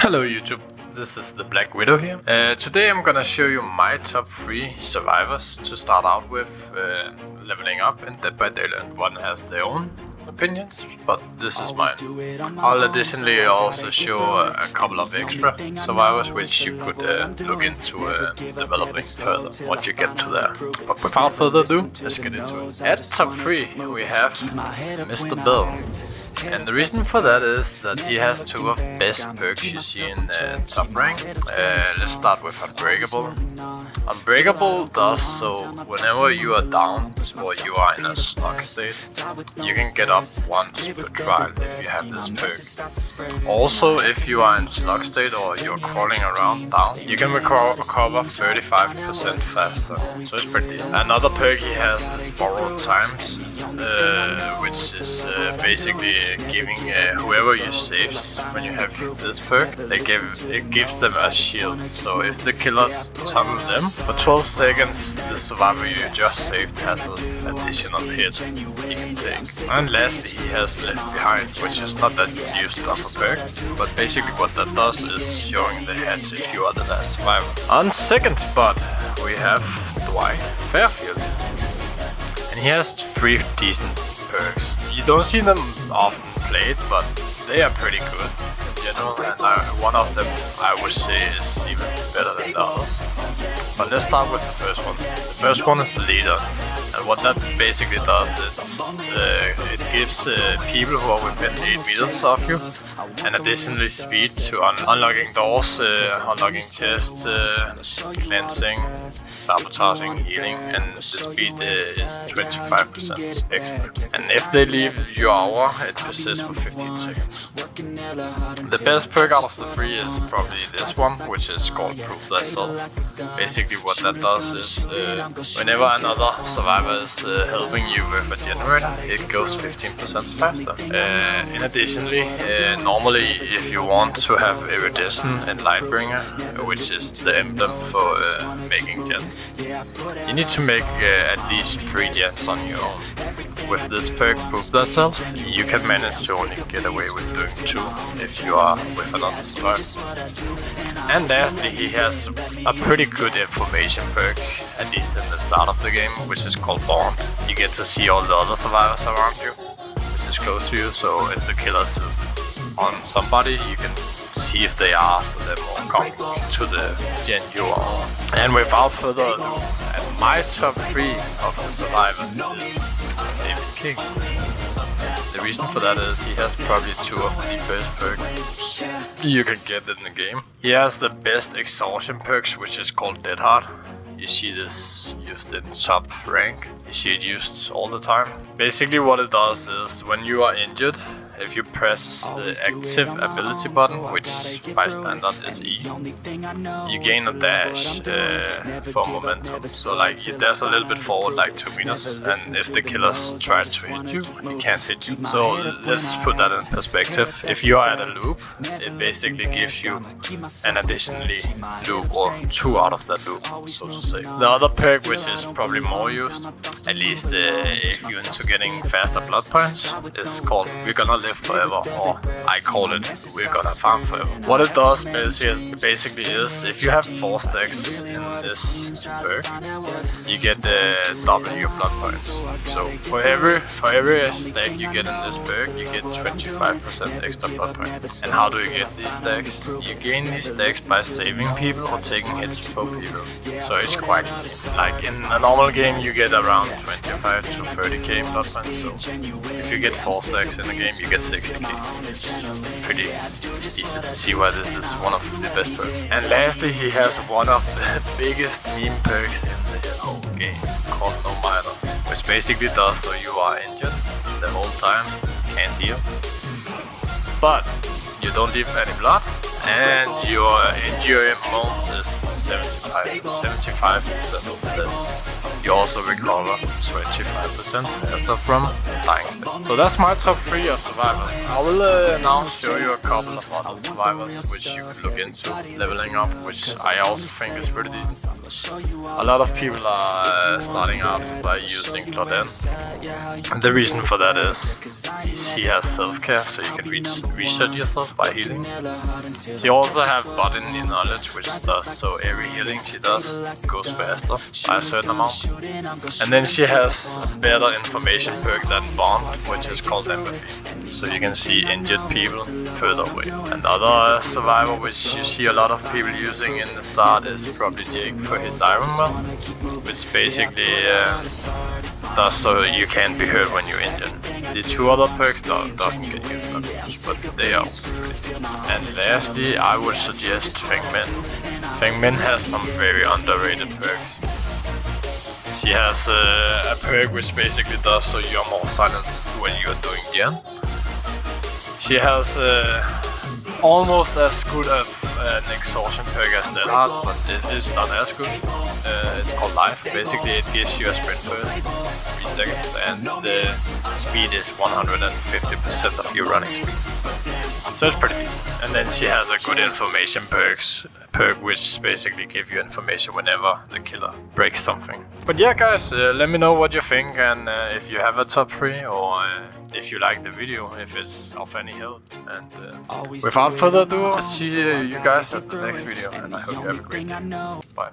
Hello YouTube, this is the Black Widow here. Today I'm gonna show you my top 3 survivors to start out with leveling up in Dead by Daylight. One has their own opinions, but this is mine. I'll additionally also show a couple of extra survivors which you could look into developing further once you get to there. But without further ado, let's get into it. At top 3 we have Mr. Bill. And the reason for that is that he has 2 of the best perks you see in top rank. Let's start with Unbreakable. Unbreakable does so whenever you are down or you are in a slug state, you can get up once per trial if you have this perk. Also, if you are in slug state or you're crawling around down, you can recover 35% faster, so it's pretty decent. Another perk he has is Borrowed Times, which is basically giving whoever you saves when you have this perk, it gives them a shield. So if the killers tunnel them for 12 seconds, the survivor you just saved has an additional hit he can take. And lastly, he has Left Behind, which is not that used of a perk, but basically what that does is showing the hatch if you are the last survivor. On second spot, we have Dwight Fairfield, and he has 3 decent perks. You don't see them often played, but they are pretty good in general, and one of them I would say is even better than the others. But let's start with the first one. The first one is Leader, and what that basically does is it gives people who are within 8 meters of you and additionally speed to unlocking doors, unlocking chests, cleansing, sabotaging, healing, and the speed is 25% extra. And if they leave your aura, it persists for 15 seconds. The best perk out of the 3 is probably this one, which is called Prove Thyself. Basically what that does is whenever another survivor is helping you with a generator, it goes 15% faster. In additionally, normally if you want to have Iridescent and Lightbringer, which is the emblem for making gens, you need to make at least 3 gens on your own. With this perk, Prove Thyself, you can manage to only get away with doing 2 if you are with another survivor. And lastly, he has a pretty good information perk, at least in the start of the game, which is called Bond. You get to see all the other survivors around you, which is close to you, so if the killers is on somebody, you can see if they are after them or coming to the gen you are on. And without further ado, my top 3 of the survivors is David King. The reason for that is he has probably 2 of the best perks you can get in the game. He has the best exhaustion perks, which is called Dead Hard. You see this used in top rank. You see it used all the time. Basically what it does is when you are injured, if you press the active ability button, which by standard is E, you gain a dash for momentum. So like there's a little bit forward, like 2 meters, and if the killers try to hit you, he can't hit you. So let's put that in perspective. If you are at a loop, it basically gives you an additionally loop or 2 out of that loop, so to say. The other perk, which is probably more used, at least if you're into getting faster blood points, is called We're Gonna Live Forever, or I call it We're Gonna Farm Forever. What it does basically is if you have 4 stacks in this perk, you get double your blood points. So for every stack you get in this perk, you get 25% extra blood points. And how do you get these stacks? You gain these stacks by saving people or taking hits for people. So it's quite easy. Like in a normal game you get around 25 to 30k blood points, so if you get 4 stacks in the game you get 60k. It's pretty easy to see why this is one of the best perks. And lastly, he has one of the biggest meme perks in the whole game, called No Matter, which basically does so you are injured the whole time, can't heal, but you don't leave any blood, and your injury amounts is 75% less. You also recover 25% faster from dying state. So that's my top 3 of survivors. I will now show you a couple of other survivors which you could look into leveling up, which I also think is pretty decent. A lot of people are starting out by using Claudin. And the reason for that is he has self-care, so you can reset yourself by healing. She also have botany knowledge, which does so every healing she does goes faster by a certain amount. And then she has a better information perk than bond, which is called empathy. So you can see injured people further away. Another survivor which you see a lot of people using in the start is probably Jake for his Iron Well, which basically does so you can't be hurt when you're injured. The two other perks doesn't get used that much, but they are also pretty good. And lastly, I would suggest Feng Min. Feng Min has some very underrated perks. She has a perk which basically does so you're more silenced when you're doing Gen. She has almost as good of an exhaustion perk as Dead Heart, but it is not as good. It's called Life. Basically it gives you a sprint burst, 3 seconds, and the speed is 150% of your running speed. So it's pretty decent. And then she has a good information perk which basically give you information whenever the killer breaks something. But yeah guys, let me know what you think, and if you have a top 3 or if you like the video, if it's of any help. And without further ado, I'll see you guys at the next video, and I hope you have a great day. Bye.